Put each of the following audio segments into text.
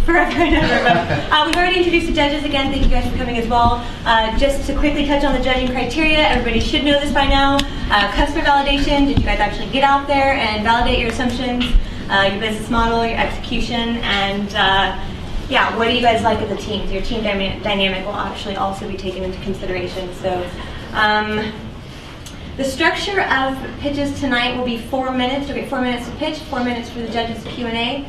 forever and ever. But, we've already introduced the judges again. Thank you guys for coming as well. Just to quickly touch on the judging criteria, everybody should know this by now. Customer validation, did you guys actually get out there and validate your assumptions, your business model, your execution, and yeah, what do you guys like as a team? So your team dynamic will actually also be taken into consideration. So the structure of pitches tonight will be 4 minutes. You'll get 4 minutes to pitch, 4 minutes for the judges' Q&A.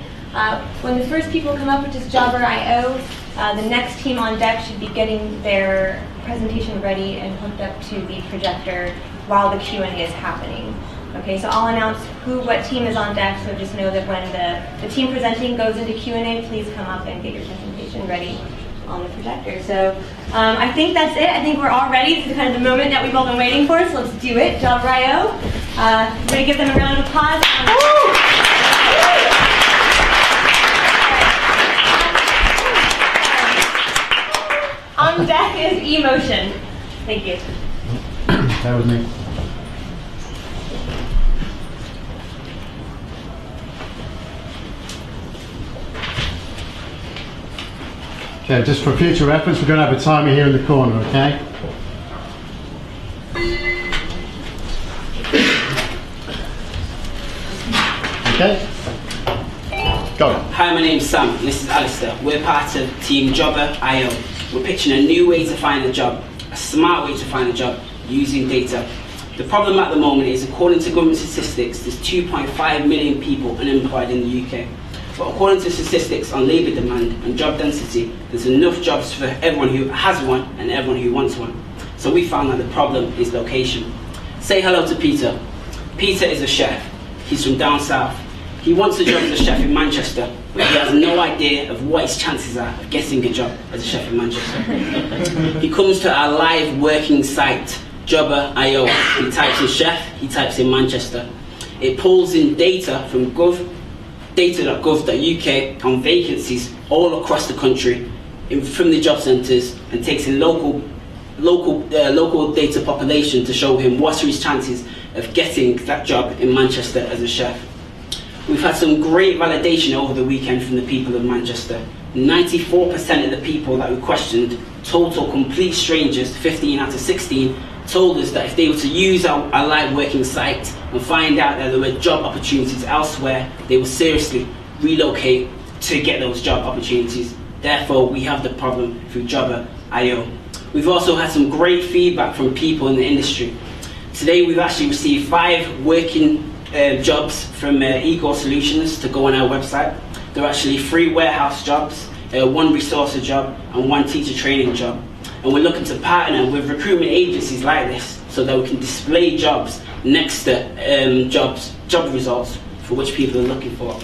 When the first people come up, which is Jobber.io, the next team on deck should be getting their presentation ready and hooked up to the projector while the Q&A is happening. Okay, so I'll announce what team is on deck, so just know that when the team presenting goes into Q&A, please come up and get your presentation ready on the projector. So I think that's it. I think we're all ready. This is kind of the moment that we've all been waiting for, so let's do it. Jobber.io. Everybody give them a round of applause. On deck is eMotion. Thank you. That was me. Okay, just for future reference, we're going to have a timer here in the corner, okay? Okay? Go. Hi, my name's Sam, and this is Alistair. We're part of Team Jobber.io. We're pitching a new way to find a job, a smart way to find a job, using data. The problem at the moment is, according to government statistics, there's 2.5 million people unemployed in the UK. But according to statistics on labour demand and job density, there's enough jobs for everyone who has one and everyone who wants one. So we found that the problem is location. Say hello to Peter. Peter is a chef. He's from down south. He wants a job as a chef in Manchester, but he has no idea of what his chances are of getting a job as a chef in Manchester. He comes to our live working site, Jobber.io. He types in chef, he types in Manchester. It pulls in data from data.gov.uk on vacancies all across the country from the job centres, and takes in local data population to show him what are his chances of getting that job in Manchester as a chef. We've had some great validation over the weekend from the people of Manchester. 94% of the people that we questioned, total complete strangers, 15 out of 16, told us that if they were to use our live working site and find out that there were job opportunities elsewhere, they would seriously relocate to get those job opportunities. Therefore, we have the problem through Jobber.io. We've also had some great feedback from people in the industry. Today, we've actually received 5 working jobs from Ego Solutions to go on our website. They're actually 3 warehouse jobs, 1 resourcer job, and 1 teacher training job. And we're looking to partner with recruitment agencies like this so that we can display jobs next to job results for which people are looking for.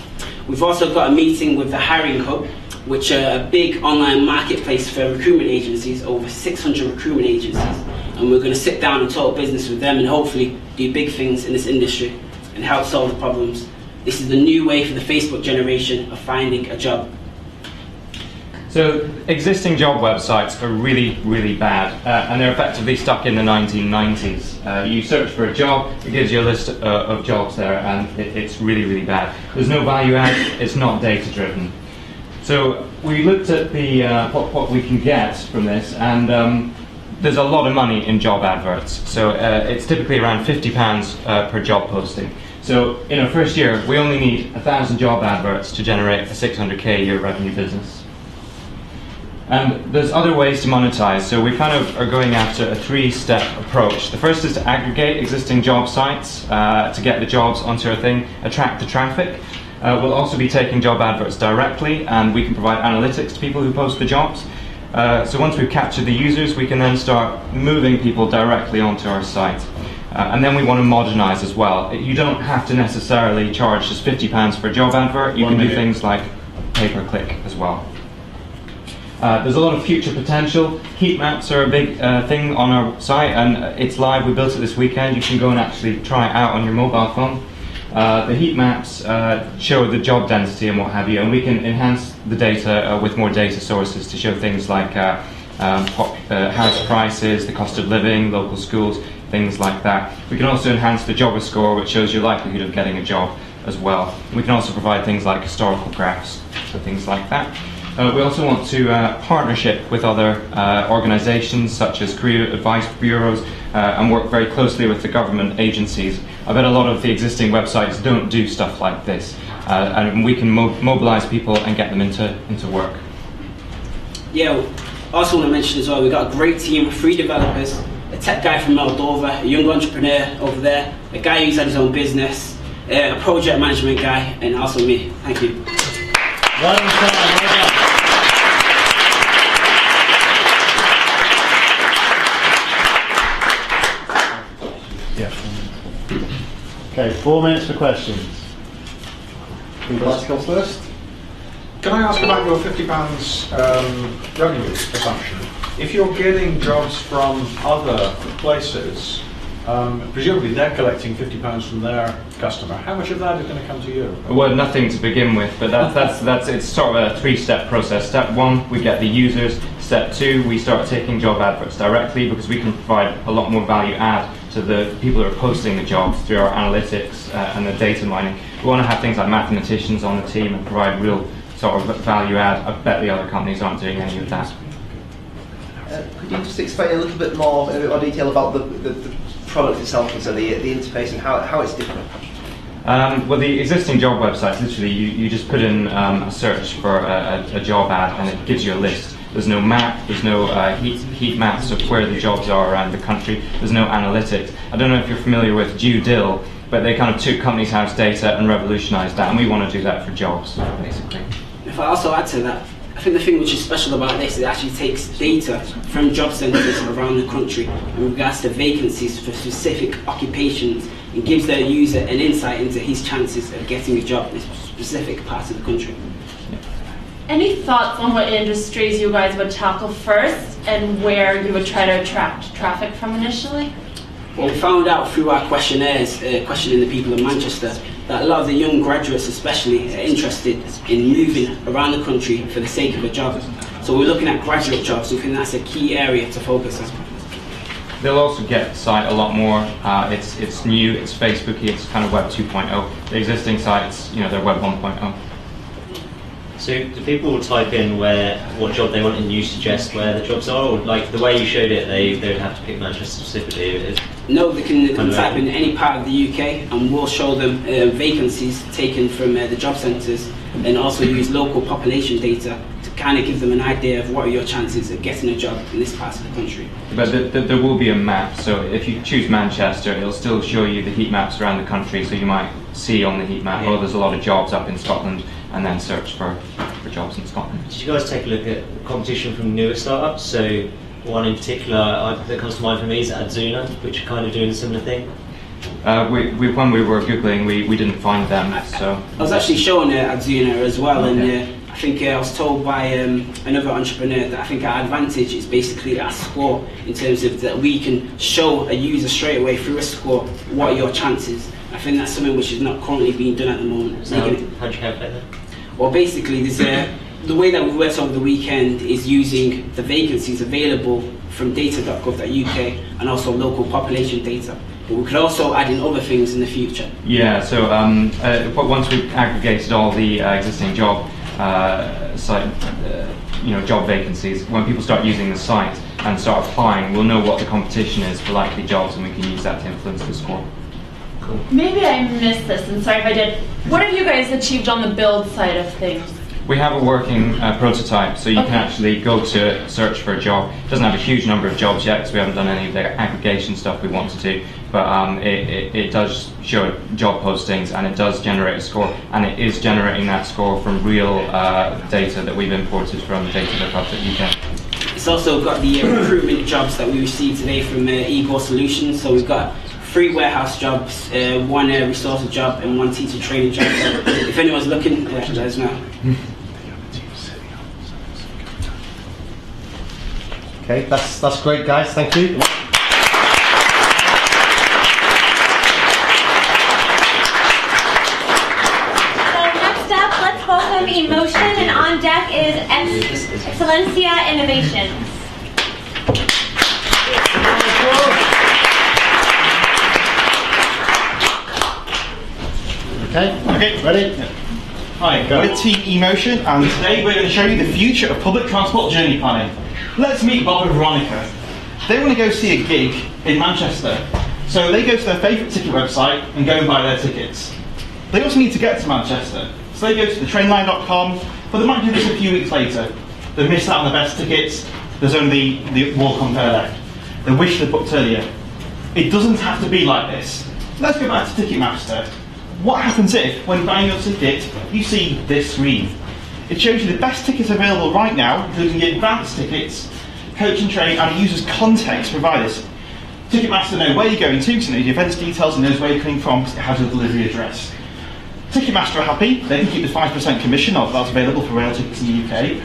We've also got a meeting with the Hiring Hub, which are a big online marketplace for recruitment agencies, over 600 recruitment agencies. And we're going to sit down and talk business with them and hopefully do big things in this industry and help solve the problems. This is the new way for the Facebook generation of finding a job. So existing job websites are really, really bad, and they're effectively stuck in the 1990s. You search for a job, it gives you a list of jobs there, and it's really, really bad. There's no value add, it's not data driven. So we looked at the what we can get from this, and there's a lot of money in job adverts. So it's typically around £50 per job posting. So in our first year, we only need 1,000 job adverts to generate a 600k a year revenue business. And there's other ways to monetize, so we kind of are going after a 3-step approach. The first is to aggregate existing job sites to get the jobs onto our thing, attract the traffic. We'll also be taking job adverts directly, and we can provide analytics to people who post the jobs. So once we've captured the users, we can then start moving people directly onto our site. And then we want to modernize as well. You don't have to necessarily charge just £50 per job advert. You can do things like pay-per-click as well. There's a lot of future potential. Heat maps are a big thing on our site, and it's live. We built it this weekend. You can go and actually try it out on your mobile phone. The heat maps show the job density and what have you, and we can enhance the data with more data sources to show things like house prices, the cost of living, local schools, things like that. We can also enhance the jobber score, which shows your likelihood of getting a job as well. We can also provide things like historical graphs, so things like that. We also want to partnership with other organisations such as career advice bureaus and work very closely with the government agencies. I bet a lot of the existing websites don't do stuff like this, and we can mobilise people and get them into work. Yeah, I also want to mention as well, we've got a great team of 3 developers, a tech guy from Moldova, a young entrepreneur over there, a guy who's had his own business, a project management guy, and also me. Thank you. Well done. Okay, 4 minutes for questions. Who'd like to go first? Can I ask about your £50 revenue assumption? If you're getting jobs from other places, presumably they're collecting £50 from their customer. How much of that is going to come to you? Well, nothing to begin with, but it's sort of a 3-step process. Step 1, we get the users. Step 2, we start taking job adverts directly because we can provide a lot more value add to the people who are posting the jobs through our analytics and the data mining. We want to have things like mathematicians on the team and provide real sort of value add. I bet the other companies aren't doing any of that. Could you just explain a little bit more, in a bit more detail about the product itself, and so the interface and how it's different? Well, the existing job websites, literally, you just put in a search for a job ad and it gives you a list. There's no map, there's no heat maps of where the jobs are around the country, there's no analytics. I don't know if you're familiar with Due Dill, but they kind of took Companies House data and revolutionised that, and we want to do that for jobs, basically. If I also add to that, I think the thing which is special about this, it actually takes data from job centres around the country in regards to vacancies for specific occupations and gives their user an insight into his chances of getting a job in a specific part of the country. Any thoughts on what industries you guys would tackle first and where you would try to attract traffic from initially? Well, we found out through our questionnaires, questioning the people in Manchester, that a lot of the young graduates especially are interested in moving around the country for the sake of a job. So we're looking at graduate jobs, we think that's a key area to focus on. They'll also get the site a lot more. It's new, it's Facebooky, it's kind of Web 2.0. The existing sites, they're Web 1.0. So do people type in what job they want and you suggest where the jobs are, or like the way you showed it, they would have to pick Manchester specifically? No, they can type in any part of the UK and we'll show them vacancies taken from the job centres and also use local population data to kind of give them an idea of what are your chances of getting a job in this part of the country. But there will be a map, so if you choose Manchester, it'll still show you the heat maps around the country, so you might see on the heat map, oh, there's a lot of jobs up in Scotland, and then search for jobs in Scotland. Did you guys take a look at competition from newer startups? So one in particular that comes to mind for me is Adzuna, which are kind of doing a similar thing. When we were Googling, we didn't find them, so... I was actually showing Adzuna as well, okay. And I think I was told by another entrepreneur that I think our advantage is basically our score, in terms of that we can show a user straight away through a score what are your chances. I think that's something which is not currently being done at the moment. So how do you calculate that? Well, basically, there's the way that we've worked over the weekend is using the vacancies available from data.gov.uk and also local population data. But we could also add in other things in the future. Yeah, so once we've aggregated all the existing job site, job vacancies, when people start using the site and start applying, we'll know what the competition is for likely jobs, and we can use that to influence the score. Cool. Maybe I missed this, and sorry if I did. What have you guys achieved on the build side of things? We have a working prototype, so you can actually go to search for a job. It doesn't have a huge number of jobs yet, because we haven't done any of the aggregation stuff we want to do, but it does show job postings, and it does generate a score, and it is generating that score from real data that we've imported from data.gov.uk. It's also got the recruitment jobs that we received today from Ego Solutions, so we've got 3 warehouse jobs, 1 resource job and 1 teacher training job. So if anyone's looking, let us know. Okay, that's great, guys. Thank you. So next up, let's welcome Emotion, and on deck is Licencia Innovations. Okay, ready? Hi, we're Team Emotion, and today we're going to show you the future of public transport journey planning. Let's meet Bob and Veronica. They want to go see a gig in Manchester, so they go to their favourite ticket website and go and buy their tickets. They also need to get to Manchester, so they go to thetrainline.com, but they might do this a few weeks later. They missed out on the best tickets, there's only the walk-on fare left. They wish they'd booked earlier. It doesn't have to be like this. Let's go back to Ticketmaster. What happens if, when buying your ticket, you see this screen? It shows you the best tickets available right now, including the advanced tickets, coach and train, and it uses context to provide this. Ticketmaster knows where you're going to, so it knows your events details and knows where you're coming from because it has a delivery address. Ticketmaster are happy, they can keep the 5% commission that's available for rail tickets in the UK.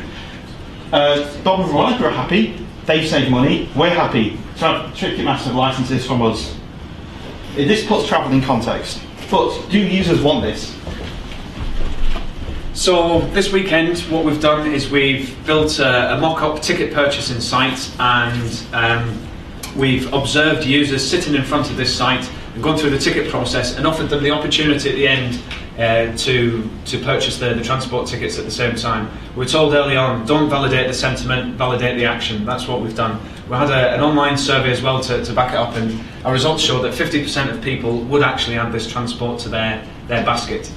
Bob and Veronica are happy, they've saved money, we're happy to have Ticketmaster licenses from us. This puts travel in context. But do users want this? So this weekend what we've done is we've built a mock-up ticket purchasing site, and we've observed users sitting in front of this site and gone through the ticket process and offered them the opportunity at the end to purchase the transport tickets at the same time. We were told early on, don't validate the sentiment, validate the action. That's what we've done. We had an online survey as well to back it up, and our results showed that 50% of people would actually add this transport to their basket.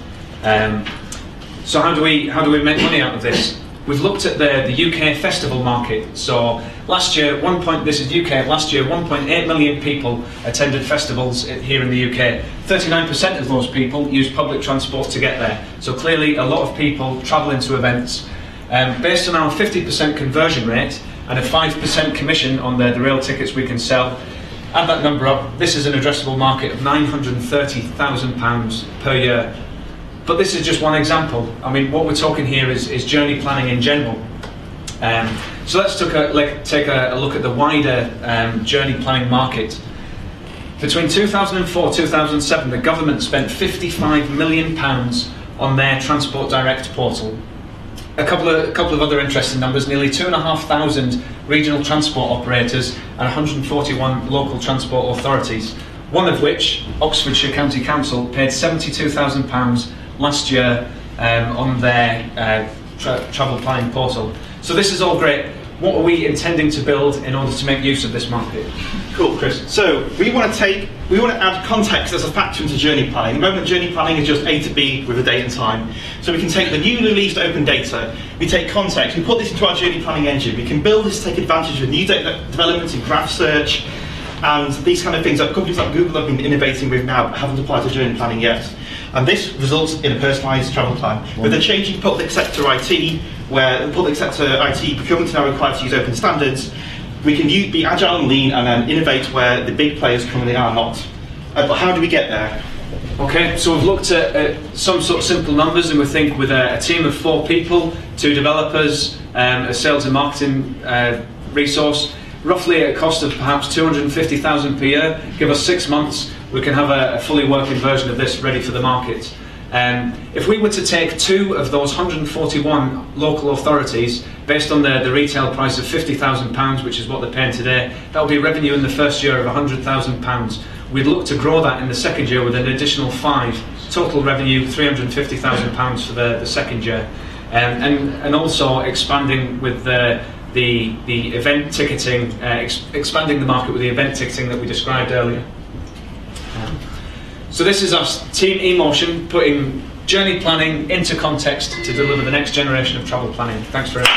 So how do we make money out of this? We've looked at the UK festival market. So last year, this is UK, last year 1.8 million people attended festivals here in the UK. 39% of those people use public transport to get there. So clearly a lot of people travel into events. Based on our 50% conversion rate and a 5% commission on the rail tickets we can sell, add that number up, this is an addressable market of £930,000 per year. But this is just one example. I mean, what we're talking here is journey planning in general. So let's take a look at the wider journey planning market. Between 2004 and 2007, the government spent £55 million on their Transport Direct portal. A couple of other interesting numbers: nearly 2,500 regional transport operators and 141 local transport authorities. One of which, Oxfordshire County Council, paid £72,000 last year on their travel planning portal. So this is all great. What are we intending to build in order to make use of this market? Cool, Chris. So we want to add context as a factor into journey planning. At the moment, journey planning is just A to B with a date and time. So we can take the newly released open data, we take context, we put this into our journey planning engine. We can build this to take advantage of new data developments in graph search and these kind of things that companies like Google have been innovating with now but haven't applied to journey planning yet. And this results in a personalised travel plan. With the changing public sector IT, where the public sector IT procurement is now required to use open standards, we can be agile and lean and then innovate where the big players currently are not. But how do we get there? Okay, so we've looked at some sort of simple numbers, and we think with a team of 4 people, 2 developers, a sales and marketing resource, roughly at a cost of perhaps £250,000 per year, give us 6 months, we can have a fully working version of this ready for the market. If we were to take 2 of those 141 local authorities, based on the retail price of £50,000, which is what they're paying today, that would be revenue in the first year of £100,000. We'd look to grow that in the second year with an additional 5. Total revenue £350,000 for the second year, and also expanding with the event ticketing, expanding the market with the event ticketing that we described earlier. So this is us, Team eMotion, putting journey planning into context to deliver the next generation of travel planning. Thanks very much.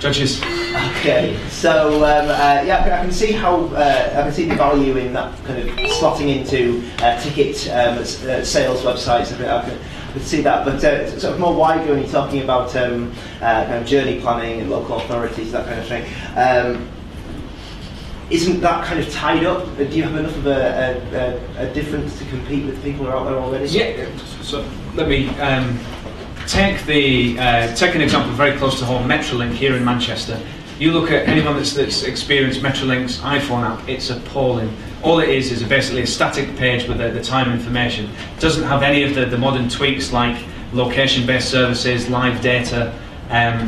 Judges. Okay, so yeah, I can see how I can see the value in that kind of slotting into ticket sales websites. I can see that, but sort of more widely when you're talking about kind of journey planning and local authorities, that kind of thing. Isn't that kind of tied up? Do you have enough of a difference to compete with people who are out there already? Yeah. So let me take an example very close to home. Metrolink here in Manchester. You look at anyone that's experienced Metrolink's iPhone app, it's appalling. All it is basically a static page with the time information. It doesn't have any of the modern tweaks like location-based services, live data.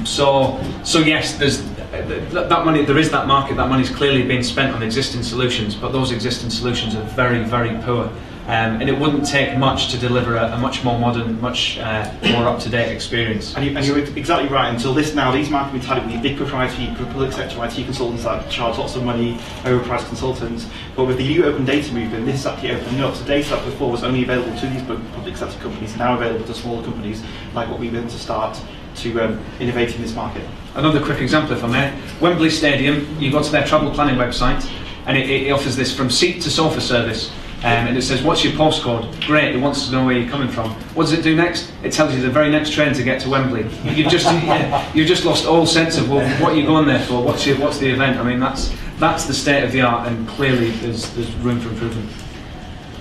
So yes, there's that money, there is that market, that money's clearly being spent on existing solutions, but those existing solutions are very, very poor. And it wouldn't take much to deliver a much more modern, much more up-to-date experience. And you're exactly right. Until this now, these markets have been tied up with big proprietary public sector IT consultants that charge lots of money, overpriced consultants. But with the EU open data movement, this is actually opening up. So data that before was only available to these public sector companies, now available to smaller companies like what we've been to start to innovate in this market. Another quick example, if I may. Wembley Stadium, you go to their travel planning website, and it offers this from seat to sofa service. And it says, what's your postcode? Great, it wants to know where you're coming from. What does it do next? It tells you the very next train to get to Wembley. You've just lost all sense of, well, what are you going there for? What's the event? I mean, that's the state of the art, and clearly there's room for improvement.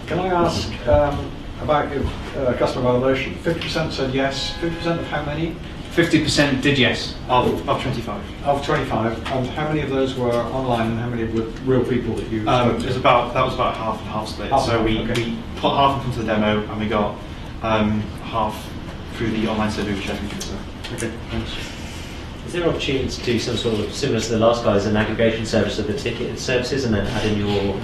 Can I ask about your customer validation? 50% said yes. 50% of how many? 50% did yes. Of 25. Of 25. And how many of those were online, and how many were real people that you spoke to? That was about half and half split. We put half of them to the demo, and we got half through the online survey, which I think is Okay, thanks. Is there an opportunity to do some sort of, similar to the last guys, an aggregation service of the ticket services, and then add in your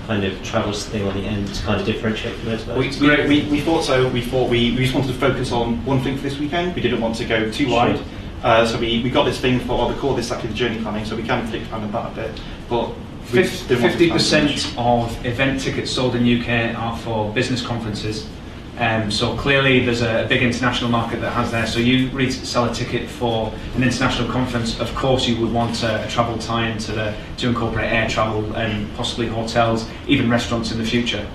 kind of travels thing on the end to kind of differentiate from those guys? We thought so. We just wanted to focus on one thing for this weekend. We didn't want to go too wide. So we got this thing for, we call this actually the journey planning, so we kind of expanded that a bit. But 50% of event tickets sold in the UK are for business conferences. So clearly there's a big international market that has there. So you sell a ticket for an international conference, of course you would want a travel tie-in to incorporate air travel and possibly hotels, even restaurants in the future.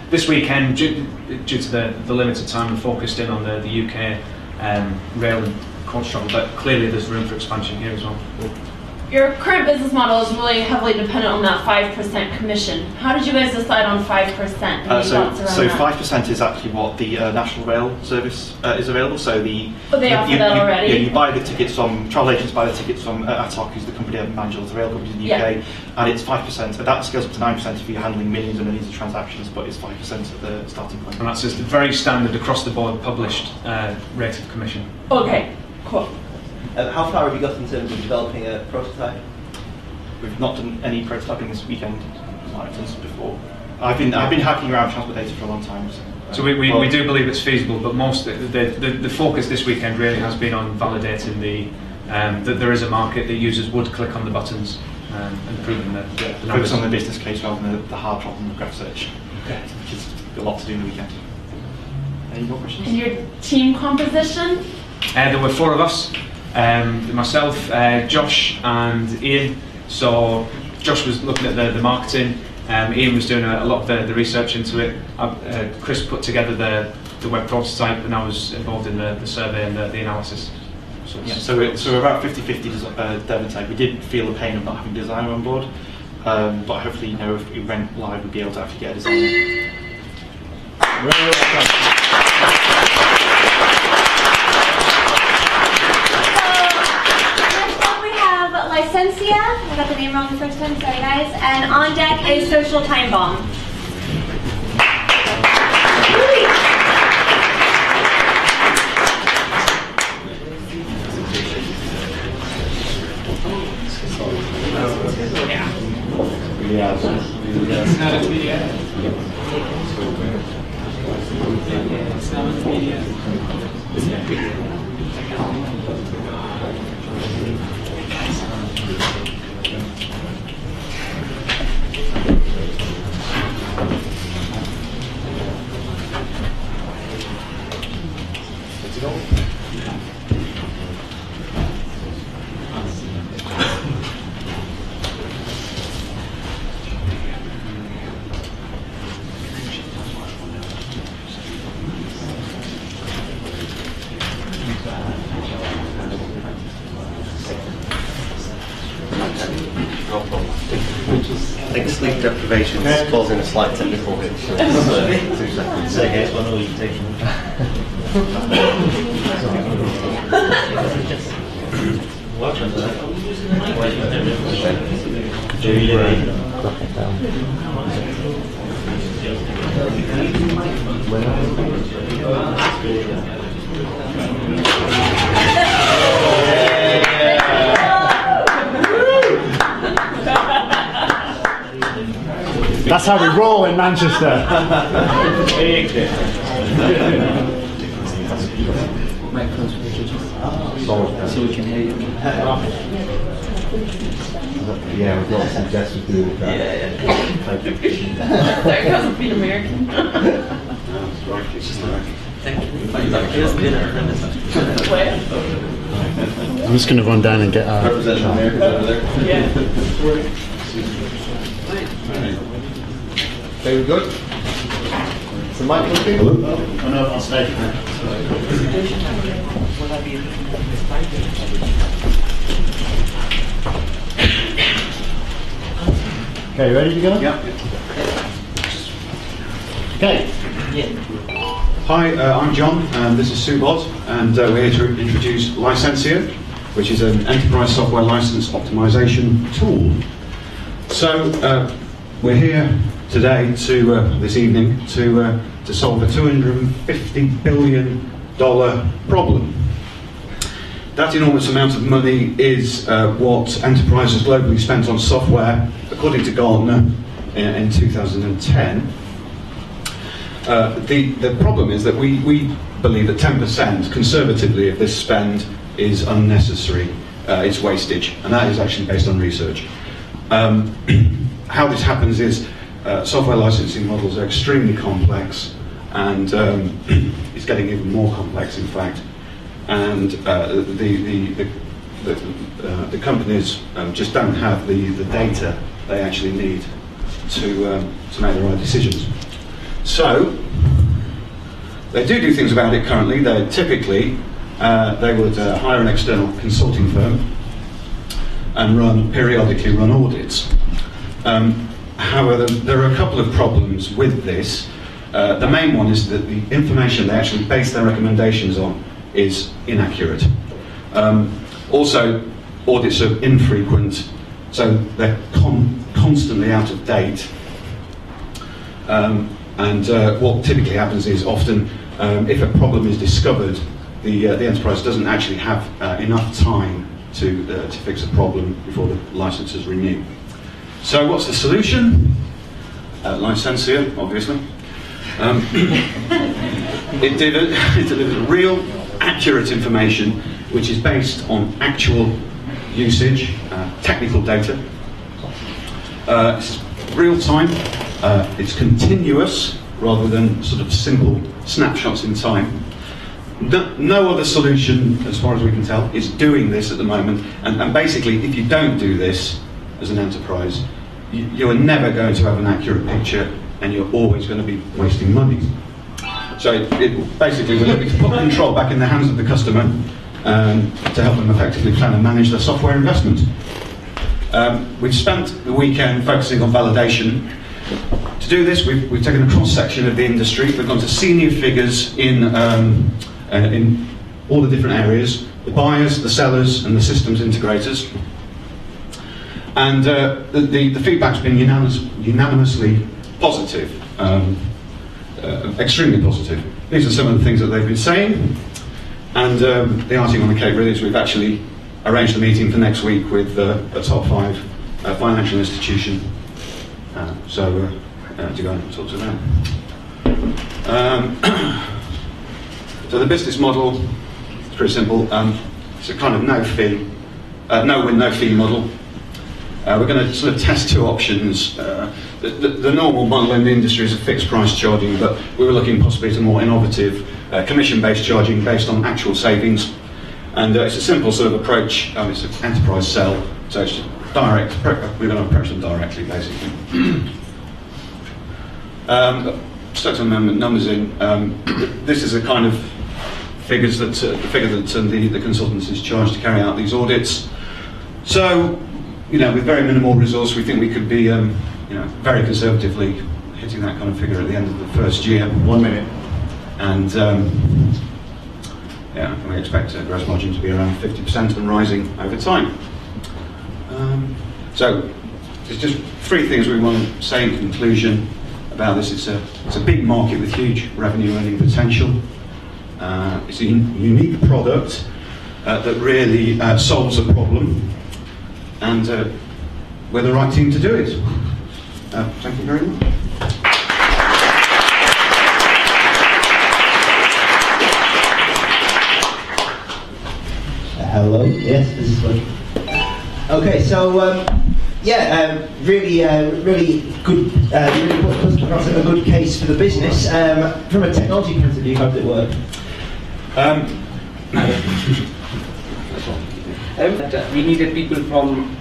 This weekend, due to the limited time, we're focused in on the UK rail and coach travel, but clearly there's room for expansion here as well. Your current business model is really heavily dependent on that 5% commission. How did you guys decide on 5%? Any thoughts around that? 5% is actually what the National Rail Service is available. So they offer that already? Yeah, you buy the tickets from, travel agents buy the tickets from ATOC, who's the company that manages the rail companies in the UK, and it's 5%. That scales up to 9% if you're handling millions and millions of transactions, but it's 5% at the starting point. And that's just very standard across the board published rate of commission. Okay, cool. How far have you got in terms of developing a prototype? We've not done any prototyping this weekend, like I've done before. I've been hacking around transport data for a long time. So we do believe it's feasible, but most the focus this weekend really has been on validating that there is a market that users would click on the buttons and proving that. Focus on the business case rather than the hard problem of graph search, which is a lot to do in the weekend. Any more questions? And your team composition? There were 4 of us. Myself, Josh and Ian. So Josh was looking at the marketing, Ian was doing a lot of the research into it. Chris put together the web prototype, and I was involved in the survey and the analysis. So we're about 50-50 dev and tech. We did feel the pain of not having a designer on board, but hopefully, if we went live, we'd be able to actually get a designer. Licencia, I got the name wrong the first time, sorry guys, and on deck is Social Time Bomb. I think sleep deprivation is causing a slight technical hitch. 2 seconds. So here's one, or you take Welcome to that. That's how we roll in Manchester. Big difference. So we can hear you. Yeah, we've got some guests who do that. Yeah. Sorry, because of being American. Where? I'm just going to run down and get our... Representing Americans over there. Yeah. Okay, we good? Is the mic working? Oh no, I'll stay. Okay, ready to go? Yeah. Okay. Hi, I'm John, and this is Subod, and we're here to introduce Licencia, which is an enterprise software license optimization tool. So we're here today this evening to solve a $250 billion problem. That enormous amount of money is what enterprises globally spent on software, according to Gartner, in 2010. The problem is that we believe that 10%, conservatively, of this spend is unnecessary, it's wastage, and that is actually based on research. How this happens is software licensing models are extremely complex, and it's getting even more complex, in fact. And the companies just don't have the data they actually need to make the right decisions. So they do things about it currently. They typically they would hire an external consulting firm and periodically run audits. However, there are a couple of problems with this. The main one is that the information they actually base their recommendations on is inaccurate. Also, audits are infrequent, so they're constantly out of date. And what typically happens is often, if a problem is discovered, the enterprise doesn't actually have enough time to fix a problem before the licenses renew. So what's the solution? Licencia, obviously. It delivers real, accurate information which is based on actual usage, technical data. It's real time, it's continuous rather than sort of simple snapshots in time. No other solution, as far as we can tell, is doing this at the moment. And basically, if you don't do this as an enterprise, you are never going to have an accurate picture, and you're always going to be wasting money. So basically, we're looking to put control back in the hands of the customer to help them effectively plan and manage their software investment. We've spent the weekend focusing on validation. To do this, we've taken a cross-section of the industry. We've gone to senior figures in all the different areas, the buyers, the sellers, and the systems integrators. And the feedback's been unanimously positive, extremely positive. These are some of the things that they've been saying. And the icing on the cake really is we've actually arranged a meeting for next week with a top 5 financial institution. To go and talk to them. So the business model is pretty simple. It's a kind of no win, no fee model. We're going to sort of test 2 options. The normal model in the industry is a fixed price charging, but we were looking possibly at a more innovative commission-based charging based on actual savings. And it's a simple sort of approach. It's an enterprise sell, so it's direct. We're going to approach them directly, basically. Stuck some numbers in. This is a kind of figure that the consultants is charged to carry out these audits. So, with very minimal resource, we think we could be, very conservatively hitting that kind of figure at the end of the first year. 1 minute. And we expect gross margin to be around 50% and rising over time. So, there's just 3 things we want to say in conclusion about this. It's a big market with huge revenue earning potential. It's a unique product that really solves a problem, and we're the right team to do it. Thank you very much. Hello. Yes, this is good. Okay, so really good. Really puts across a good case for the business. From a technology point of view, how did it work? We needed people from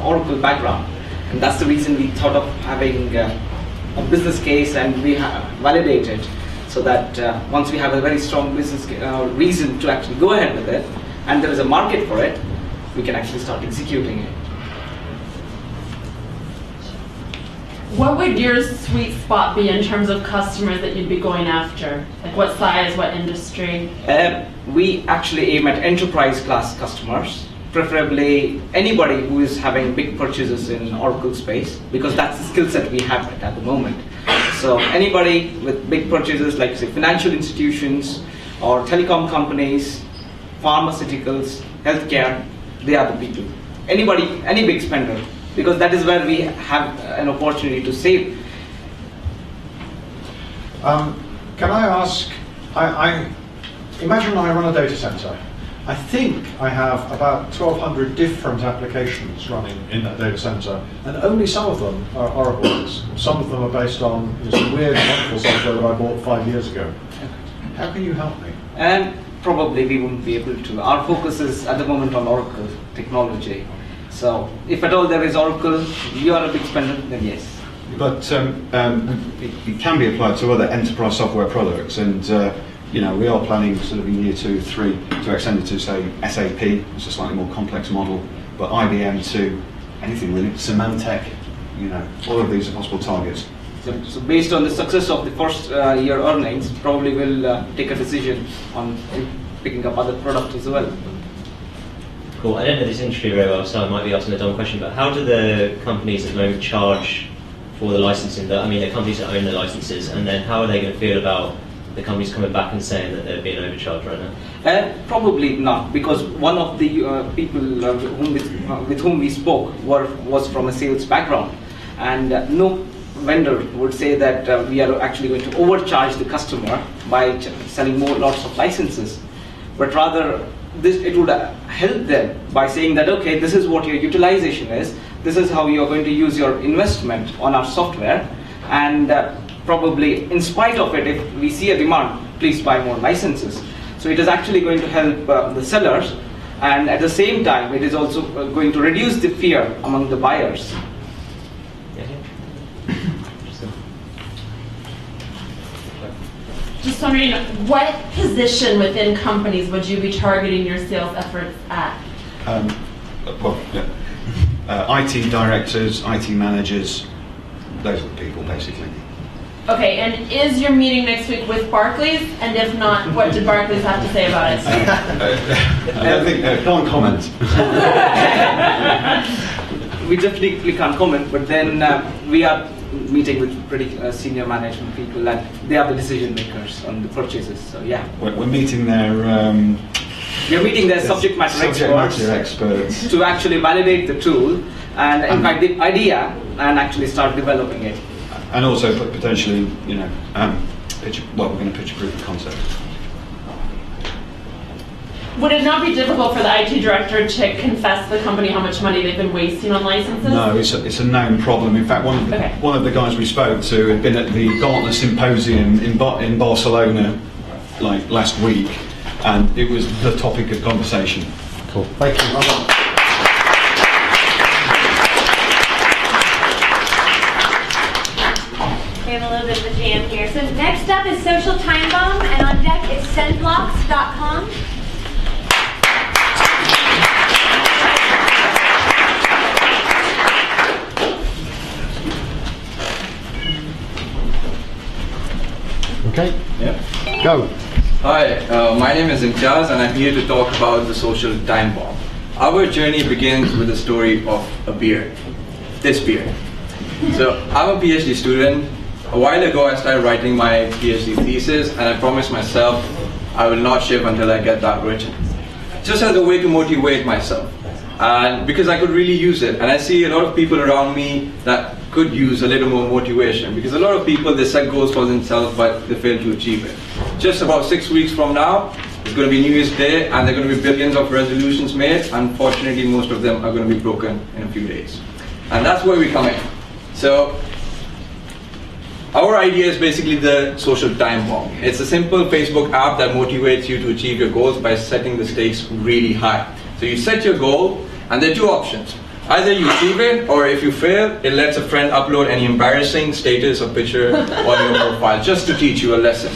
Oracle background, and that's the reason we thought of having a business case, and we validated so that once we have a very strong business reason to actually go ahead with it, and there is a market for it, we can actually start executing it. What would your sweet spot be in terms of customers that you'd be going after? Like what size, what industry? We actually aim at enterprise class customers, preferably anybody who is having big purchases in Oracle space, because that's the skill set we have at the moment. So anybody with big purchases, like say financial institutions or telecom companies, pharmaceuticals, healthcare, they are the people. Anybody, any big spender, because that is where we have an opportunity to save. Can I ask, I imagine I run a data center. I think I have about 1,200 different applications running in that data center, and only some of them are Oracle's. Some of them are based on some weird wonderful software that I bought 5 years ago. How can you help me? Probably we won't be able to. Our focus is at the moment on Oracle technology. So if at all there is Oracle, you are a big spender, then yes. But it can be applied to other enterprise software products, and we are planning sort of in year 2, 3 to extend it to say SAP, it's a slightly more complex model, but IBM to anything really, Symantec, all of these are possible targets. So based on the success of the first year earnings, probably we'll take a decision on picking up other products as well. Cool. I don't know this industry very well, so I might be asking a dumb question, but how do the companies at the moment charge for the licensing? The companies that own the licenses, and then how are they going to feel about the companies coming back and saying that they're being overcharged right now? Probably not, because one of the people with whom we spoke was from a sales background, and no vendor would say that we are actually going to overcharge the customer by selling lots of licenses, but rather it would help them by saying that, okay, this is what your utilization is, this is how you are going to use your investment on our software, and probably in spite of it, if we see a demand, please buy more licenses. So it is actually going to help the sellers, and at the same time it is also going to reduce the fear among the buyers. Just wondering, what position within companies would you be targeting your sales efforts at? IT directors, IT managers, those are the people basically. Okay, and is your meeting next week with Barclays? And if not, what did Barclays have to say about it? I don't think, can't comment. We definitely can't comment, but then we are meeting with pretty senior management people, and they are the decision makers on the purchases. So yeah, we're meeting their we are meeting their subject matter experts to actually validate the tool and in fact the idea and actually start developing it. And also potentially, we're going to pitch a proof of concept. Would it not be difficult for the IT director to confess to the company how much money they've been wasting on licenses? No, it's a known problem. In fact, one of the guys we spoke to had been at the Gartner Symposium in Barcelona like last week, and it was the topic of conversation. Cool. Thank you. Well done. We have a little bit of a jam here. So next up is Social Time Bomb, and on deck is Sandbox.com. Okay. Yeah. Go. Hi, my name is Imtiaz, and I'm here to talk about the Social Time Bomb. Our journey begins with the story of a beer. This beer. So I'm a PhD student. A while ago, I started writing my PhD thesis, and I promised myself I will not shave until I get that written. Just as a way to motivate myself, and because I could really use it. And I see a lot of people around me that could use a little more motivation, because a lot of people, they set goals for themselves but they fail to achieve it. Just about 6 weeks from now, it's going to be New Year's Day, and there are going to be billions of resolutions made. Unfortunately, most of them are going to be broken in a few days. And that's where we come in. So our idea is basically the social time bomb. It's a simple Facebook app that motivates you to achieve your goals by setting the stakes really high. So you set your goal, and there are two options. Either you achieve it, or if you fail, it lets a friend upload any embarrassing status or picture on your profile, just to teach you a lesson.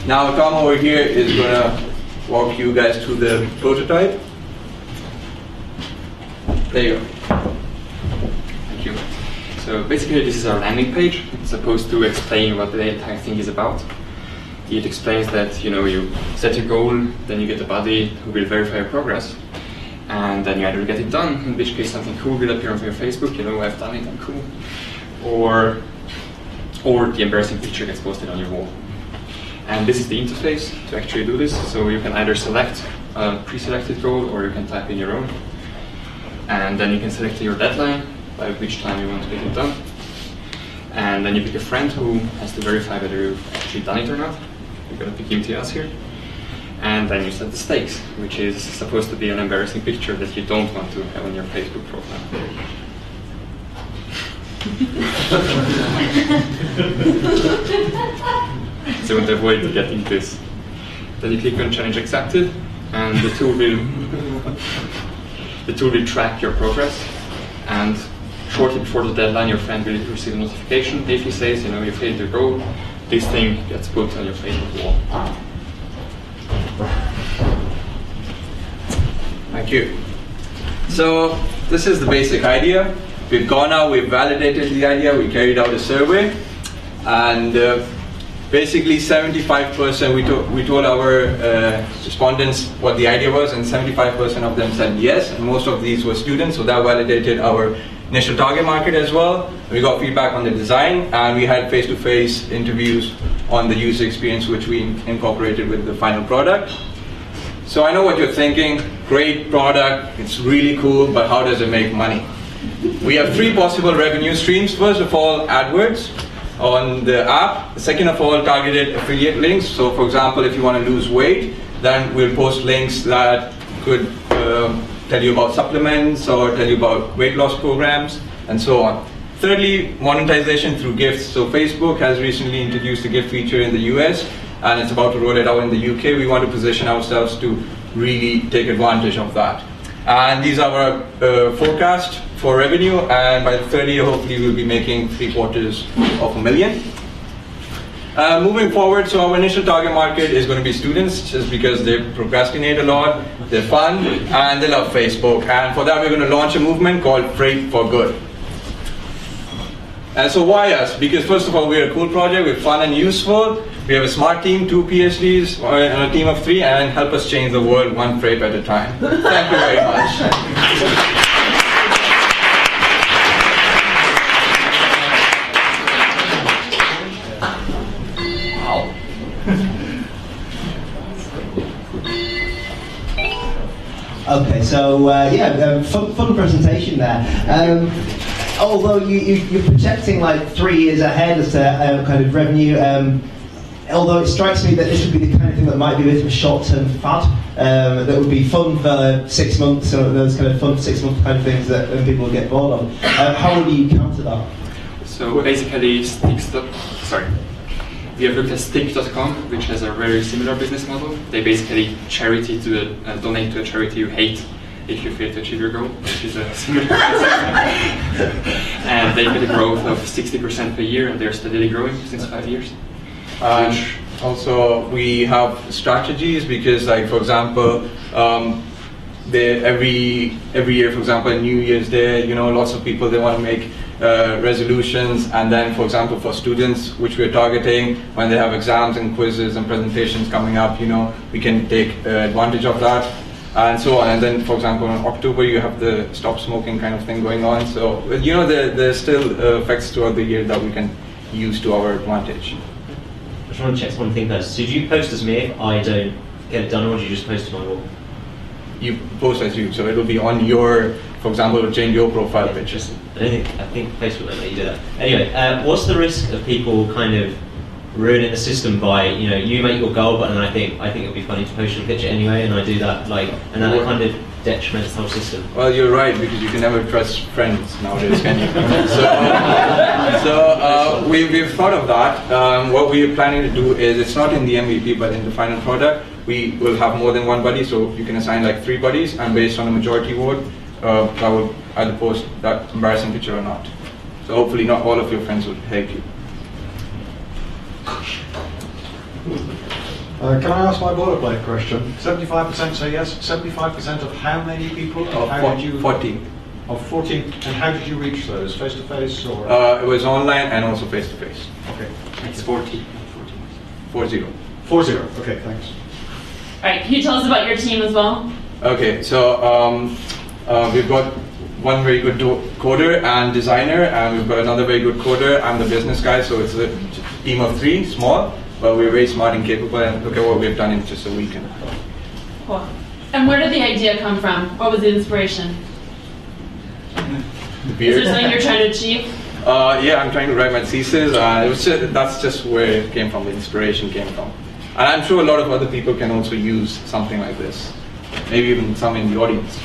Now Tom over here is going to walk you guys through the prototype. There you go. Thank you. So basically this is our landing page. It's supposed to explain what the entire thing is about. It explains that, you know, you set your goal, then you get a buddy who will verify your progress. And then you either get it done, in which case something cool will appear on your Facebook, you know, I've done it, I'm cool. Or the embarrassing picture gets posted on your wall. And this is the interface to actually do this. So you can either select a pre-selected goal, or you can type in your own. And then you can select your deadline, by which time you want to get it done. And then you pick a friend who has to verify whether you've actually done it or not. You're going to pick MTS here. And then you set the stakes, which is supposed to be an embarrassing picture that you don't want to have on your Facebook profile. So to avoid getting this, then you click on challenge accepted, and the tool will track your progress. And shortly before the deadline, your friend will receive a notification. If he says, you know, you failed your goal, this thing gets put on your Facebook wall. Thank you. So this is the basic idea. We've gone out, we've validated the idea, we carried out a survey, and basically 75%, we told our respondents what the idea was, and 75% of them said yes, and most of these were students, so that validated our initial target market as well. We got feedback on the design, and we had face-to-face interviews on the user experience, which we incorporated with the final product. So I know what you're thinking, great product, it's really cool, but how does it make money? We have 3 possible revenue streams. First of all, AdWords on the app. Second of all, targeted affiliate links. So for example, if you want to lose weight, then we'll post links that could tell you about supplements or tell you about weight loss programs and so on. Thirdly, monetization through gifts. So Facebook has recently introduced a gift feature in the US, and it's about to roll it out in the UK. We want to position ourselves to really take advantage of that. And these are our forecast for revenue, and by the third year, hopefully we'll be making $750,000. Moving forward, so our initial target market is going to be students, just because they procrastinate a lot, they're fun, and they love Facebook. And for that, we're going to launch a movement called Freight for Good. And so why us? Because first of all, we're a cool project, we're fun and useful. We have a smart team, 2 PhDs, and a team of 3, and help us change the world one freight at a time. Thank you very much. Okay, so fun presentation there. Although you're projecting like 3 years ahead as to kind of revenue, although it strikes me that this would be the kind of thing that might be a bit of a short-term fad, that would be fun for 6 months, or those kind of fun 6-month kind of things that people will get bored of. How would you counter that? So basically, we have looked at Stick.com, which has a very similar business model. They basically donate to a charity you hate if you fail to achieve your goal, which is a similar business model. And they get a growth of 60% per year, and they're steadily growing since 5 years. Also, we have strategies because, like, for example, every year, for example, New Year's Day, you know, lots of people, they want to make resolutions, and then, for example, for students, which we're targeting, when they have exams and quizzes and presentations coming up, you know, we can take advantage of that, and so on. And then, for example, in October, you have the stop smoking kind of thing going on. So, you know, there's still effects throughout the year that we can use to our advantage. I just want to check one thing first. So do you post as me if I don't get it done, or do you just post to my wall? You post as you, so it'll be on your, for example, it'll change your profile picture. I think Facebook won't let you do that. Anyway, what's the risk of people kind of ruining the system by, you make your goal, but then I think it would be funny to post your picture anyway, and I do that, and then it kind of detriments the whole system. Well, you're right, because you can never trust friends nowadays, can you? We've thought of that. What we're planning to do is, it's not in the MVP, but in the final product, we will have more than one buddy, so you can assign like 3 buddies, and based on a majority vote, that will either post that embarrassing picture or not. So hopefully not all of your friends will hate you. Can I ask my boilerplate question? 75% say yes. 75% of how many people? How did you? 40. Of 14. And how did you reach those? Face to face or? It was online and also face to face. Okay. It's 40. 40. 40. Okay, thanks. All right, can you tell us about your team as well? Okay, so we've got one very good coder and designer, and we've got another very good coder. I'm the business guy, so it's a team of 3, small, but we're very smart and capable, and look at what we've done in just a weekend. Cool. And where did the idea come from? What was the inspiration? The beer. Is there something you're trying to achieve? Yeah, I'm trying to write my thesis. That's just where it came from, the inspiration came from. And I'm sure a lot of other people can also use something like this. Maybe even some in the audience.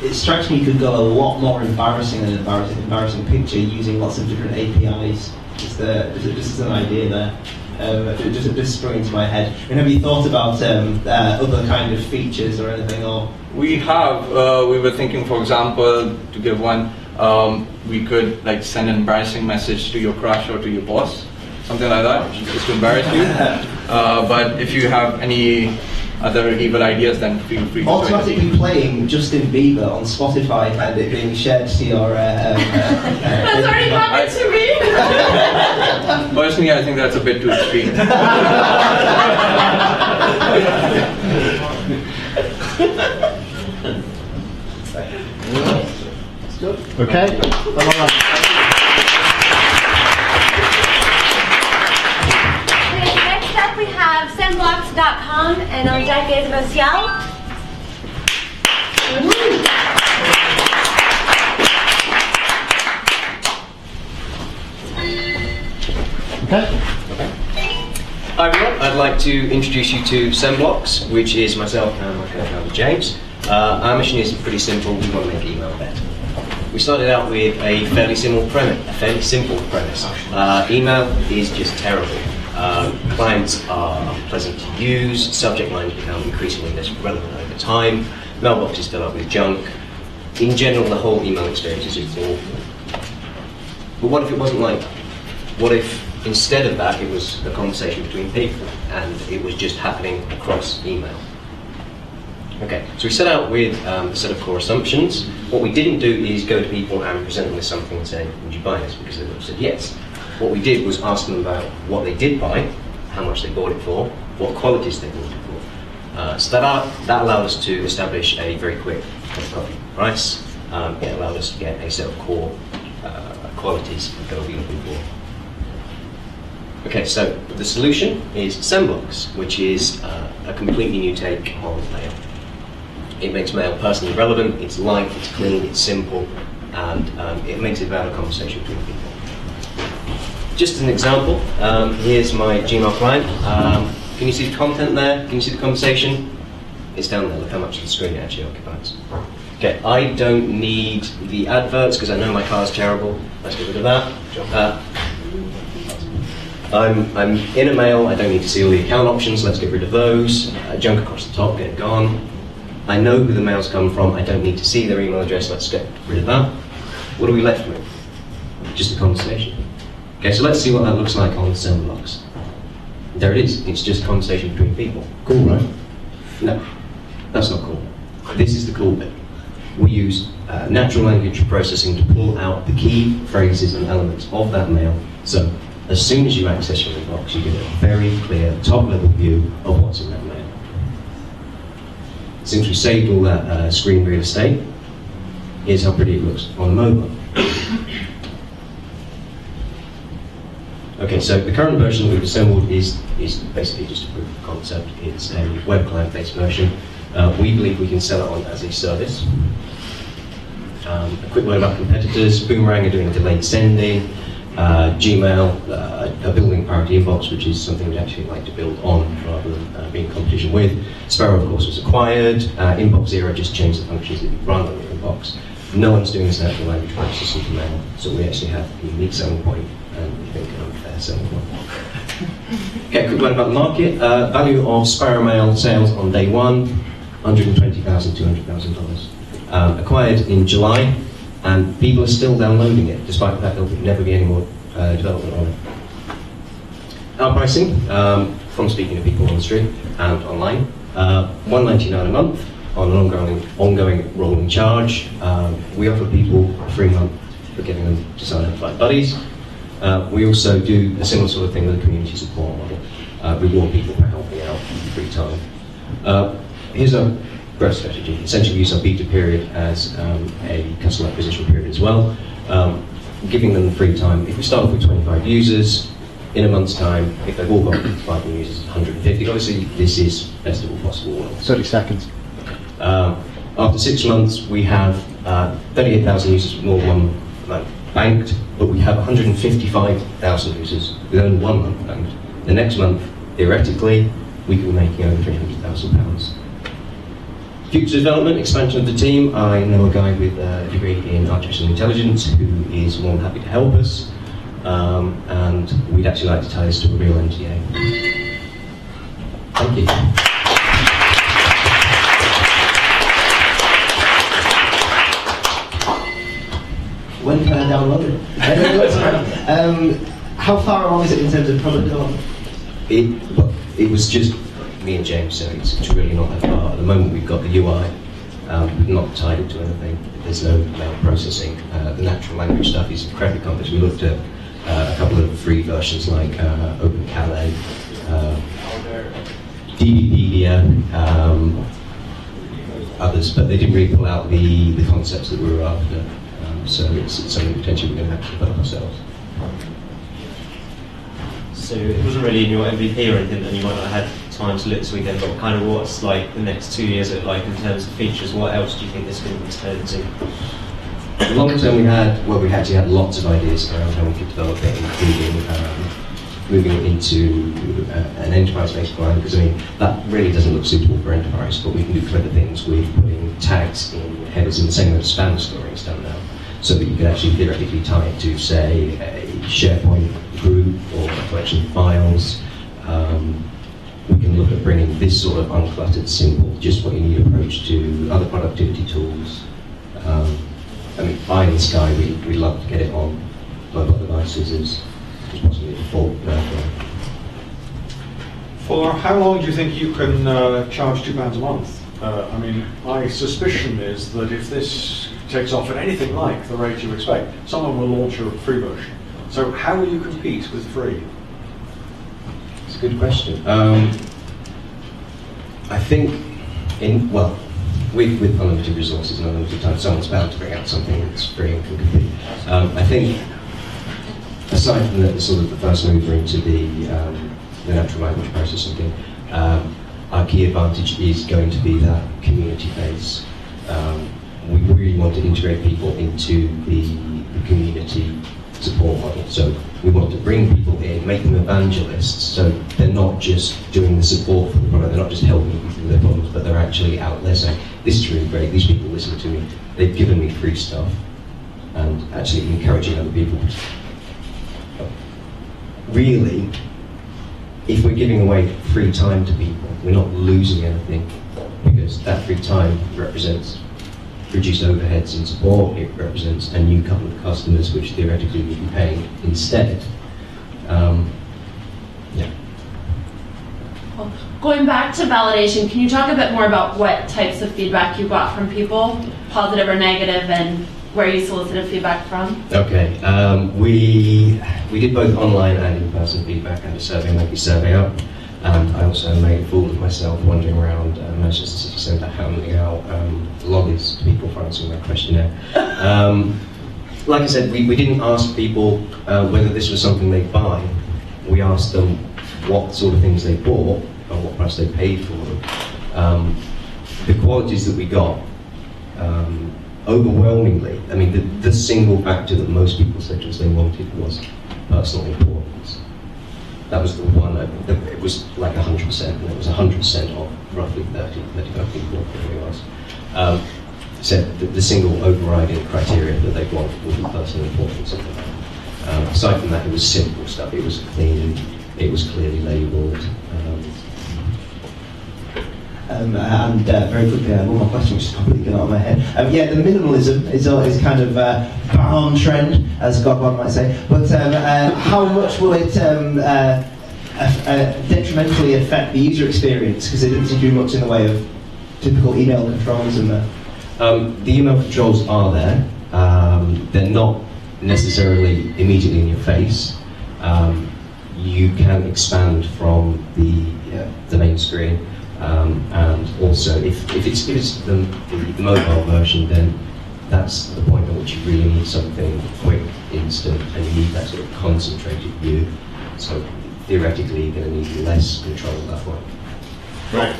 It strikes me you could go a lot more embarrassing than an embarrassing picture using lots of different APIs. Just as an idea there. Just sprung into my head. And have you thought about other kind of features or anything? Or we have. We were thinking, for example, to give one, we could like send an embarrassing message to your crush or to your boss, something like that, just to embarrass you. But if you have any other evil ideas, then feel free to automatically playing Justin Bieber on Spotify and it being shared to your that's already happened to me. Personally, I think that's a bit too extreme. Okay. Next up we have Sandbox.com, and on deck is Rociel. Hi everyone, I'd like to introduce you to Sandbox, which is myself and my co-founder James. Our mission is pretty simple, we want to make email better. We started out with a fairly simple premise. Email is just terrible. Clients are unpleasant to use, subject lines become increasingly less relevant over time, mailboxes fill up with junk. In general, the whole email experience is just awful. But what if it wasn't like that? What if instead of that it was a conversation between people and it was just happening across email? Okay, so we set out with a set of core assumptions. What we didn't do is go to people and present them with something and say, would you buy this? Because they would have said yes. What we did was ask them about what they did buy, how much they bought it for, what qualities they bought it for. So that allowed us to establish a very quick price. It allowed us to get a set of core qualities that we'll be looking for. Okay, so the solution is Sandbox, which is a completely new take on mail. It makes mail personally relevant, it's light, it's clean, it's simple, and it makes it about a conversation between people. Just as an example, here's my Gmail client. Can you see the content there? Can you see the conversation? It's down there, look how much of the screen it actually occupies. Okay, I don't need the adverts because I know my car's terrible. Let's get rid of that. I'm in a mail, I don't need to see all the account options, let's get rid of those. Junk across the top, get it gone. I know who the mails come from, I don't need to see their email address, let's get rid of that. What are we left with? Just a conversation. Okay, so let's see what that looks like on Sandbox. There it is, it's just a conversation between people. Cool, right? No, that's not cool. This is the cool bit. We use natural language processing to pull out the key phrases and elements of that mail. So as soon as you access your inbox, you get a very clear top-level view of what's in that mail. Since we saved all that screen real estate, here's how pretty it looks on a mobile. Okay, so the current version that we've assembled is basically just a proof of concept. It's a web client-based version. We believe we can sell it on as a service. A quick word about competitors. Boomerang are doing delayed sending. Gmail are building priority inbox, which is something we actually like to build on rather than being in competition with. Sparrow, of course, was acquired. Inbox Zero just changed the functions that you run on your inbox. No one's doing this natural language processing for mail, so we actually have a unique selling point and we think an unfair selling point. Okay, quick word about the market. Value of Sparrow Mail sales on day one, $120,000, $200,000. Acquired in July, and people are still downloading it, despite the fact there will never be any more development on it. Our pricing, from speaking to people on the street and online, $199 a month on an ongoing rolling charge. We offer people a free month for getting them to sign up like buddies. We also do a similar sort of thing with a community support model. Reward people for helping out in free time. Here's our growth strategy. Essentially, we use our beta period as a customer acquisition period as well, giving them the free time. If we start off with 25 users, in a month's time, if they've all got 5 new users, 150. Obviously, this is best of all possible world. 30 seconds. After 6 months, we have 38,000 users with more than 1 month banked, but we have 155,000 users with only 1 month banked. The next month, theoretically, we could be making over £300,000. Future development, expansion of the team. I know a guy with a degree in artificial intelligence who is more than happy to help us, and we'd actually like to tie this to a real NTA. Thank you. When can I download it? How far along is it in terms of product development? It was just me and James, so it's really not that far. At the moment, we've got the UI. We've not tied it to anything. There's no mail processing. The natural language stuff is incredibly complex. We looked at a couple of free versions like OpenCalais, DBpedia, others, but they didn't really pull out the concepts that we were after. So it's something potentially we're going to have to develop ourselves. So it wasn't really in your MVP or anything that you might not have had time to look this weekend, but kind of what's like the next 2 years look like in terms of features? What else do you think this can turn into? Long term, we actually had lots of ideas around how we could develop it, including moving it into an enterprise-based client, because I mean that really doesn't look suitable for enterprise, but we can do clever things with putting tags in headers in the same way as spam storing is done now, so that you can actually theoretically tie it to, say, a SharePoint group or a collection of files. We can look at bringing this sort of uncluttered, simple, just what you need approach to other productivity tools. I mean, pie in the sky, we love to get it on mobile devices as possibly a default. For how long do you think you can charge £2 a month? I mean, my suspicion is that if this takes off at anything like the rate you expect, someone will launch a free version. So how will you compete with free? It's a good question. I think, with unlimited resources and unlimited time, someone's bound to bring out something that's free and can compete. I think, aside from the sort of the first mover into the natural language processing thing, our key advantage is going to be that community base. We really want to integrate people into the community support model. So we want to bring people in, make them evangelists, so they're not just doing the support for the product, they're not just helping people through their problems, but they're actually out there saying, this is really great, these people listen to me, they've given me free stuff, and actually encouraging other people. Really, if we're giving away free time to people, we're not losing anything, because that free time represents reduced overheads in support, it represents a new couple of customers which theoretically would be paying instead. Yeah. Well, going back to validation, can you talk a bit more about what types of feedback you got from people, positive or negative, and where you solicited feedback from? Okay, we did both online and in-person feedback and a survey, like you survey up. I also made a fool of myself wandering around Manchester City Centre handing out lobbies to people for answering my questionnaire. Like I said, we didn't ask people whether this was something they'd buy. We asked them what sort of things they bought and what price they paid for them. The qualities that we got overwhelmingly, I mean, the single factor that most people said to us they wanted was personal importance. That was the one, it was like 100%, and it was 100% of roughly 35 people who asked. Said the single overriding criteria that they wanted was the personal importance of the man. Aside from that, it was simple stuff. It was clean, it was clearly labelled. And very quickly, one more question which is completely gone out of my head. Yeah, the minimalism is kind of on trend, as God might say. But how much will it detrimentally affect the user experience? Because it doesn't do much in the way of typical email controls and the email controls are there. They're not necessarily immediately in your face. You can expand from the main screen. And also, if it's the mobile version, then that's the point at which you really need something quick, instant, and you need that sort of concentrated view. So theoretically, you're going to need less control that way. Right.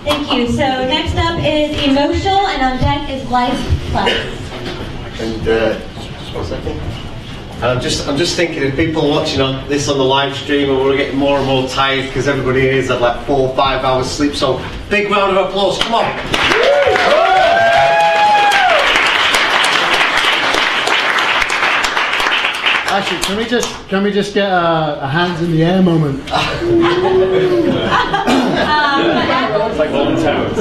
Thank you. So next up is emotional, and on deck is Life Plus. And just 1 second. I'm just thinking of people watching this on the live stream, and we're getting more and more tired because everybody here has had like 4 or 5 hours sleep. So big round of applause. Come on. Actually, can we just get a hands in the air moment? It's like Golden Towers.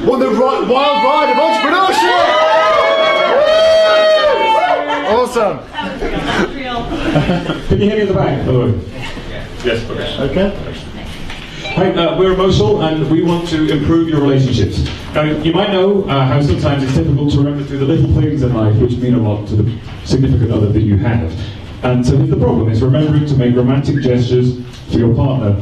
On the wild ride of entrepreneurship! Awesome. Can you hear me in the back, by the way? Yes, okay. Okay. Hi, we're Emotional, and we want to improve your relationships. Now, you might know how sometimes it's difficult to remember through the little things in life which mean a lot to the significant other that you have. And so here's the problem, is remembering to make romantic gestures to your partner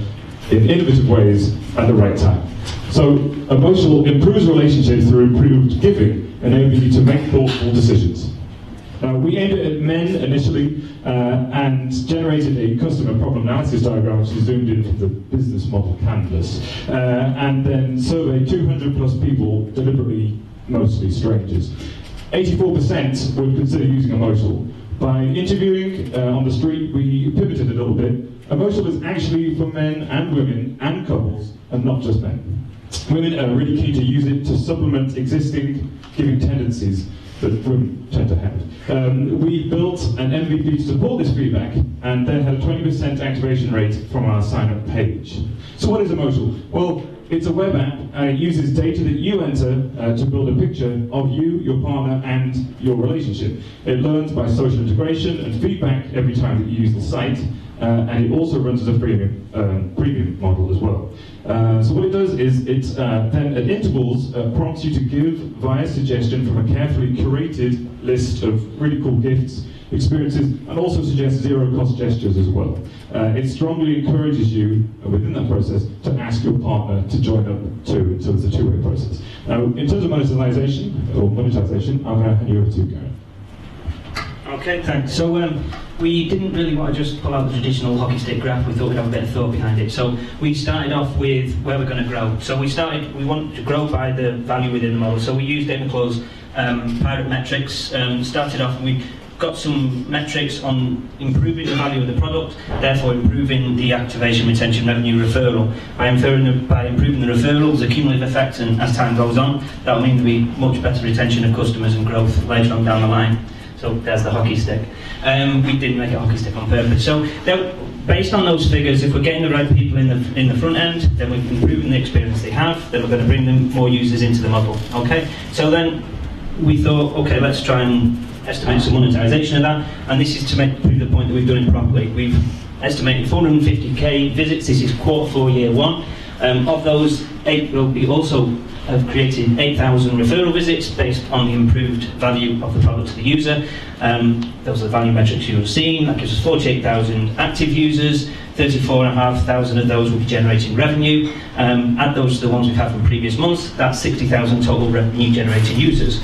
in innovative ways at the right time. So, Emotional improves relationships through improved giving, enabling you to make thoughtful decisions. We aimed it at men initially and generated a customer problem analysis diagram which is zoomed in from the business model canvas, and then surveyed 200 plus people, deliberately mostly strangers. 84% would consider using Emotional. By interviewing on the street, we pivoted a little bit. Emotional is actually for men and women and couples, and not just men. Women are really keen to use it to supplement existing giving tendencies that women tend to have. We built an MVP to support this feedback, and then had a 20% activation rate from our sign-up page. So what is Emotional? Well, it's a web app, and it uses data that you enter to build a picture of you, your partner, and your relationship. It learns by social integration and feedback every time that you use the site, and it also runs as a premium model as well. So what it does is it then at intervals prompts you to give via suggestion from a carefully curated list of really cool gifts, experiences, and also suggests zero-cost gestures as well. It strongly encourages you within that process to ask your partner to join up too, so it's a two-way process. Now, in terms of monetization, I'm going to hand you over to you, Gary. Okay, thanks. So we didn't really want to just pull out the traditional hockey stick graph. We thought we'd have a bit of thought behind it. So we started off with where we're going to grow. So we wanted to grow by the value within the model. So we used Data Close pirate metrics. Started off and we got some metrics on improving the value of the product, therefore improving the activation, retention, revenue, referral. By improving the referrals, the cumulative effect, and as time goes on, that will mean there'll be much better retention of customers and growth later on down the line. So there's the hockey stick. We didn't make a hockey stick on purpose. So based on those figures, if we're getting the right people in the front end, then we're improving the experience they have, then we're going to bring them more users into the model. Okay. So then we thought, okay, let's try and estimate some monetization of that, and this is to prove the point that we've done it properly. We've estimated 450k visits. This is Q4 year 1. Of those, we also have created 8,000 referral visits based on the improved value of the product to the user. Those are the value metrics you've seen. That gives us 48,000 active users. 34,500 of those will be generating revenue. Add those to the ones we've had from previous months. That's 60,000 total revenue generating users.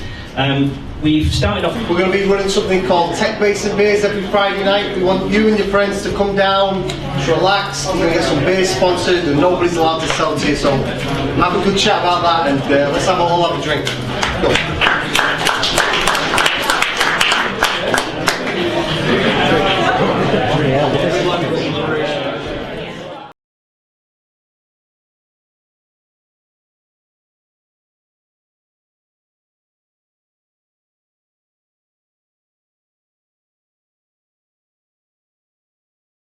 We've started off. We're going to be running something called Tech Basin Beers every Friday night. We want you and your friends to come down, relax. You're going to get some beers sponsored, and nobody's allowed to sell to you. So have a good chat about that, and let's all have a drink. Go.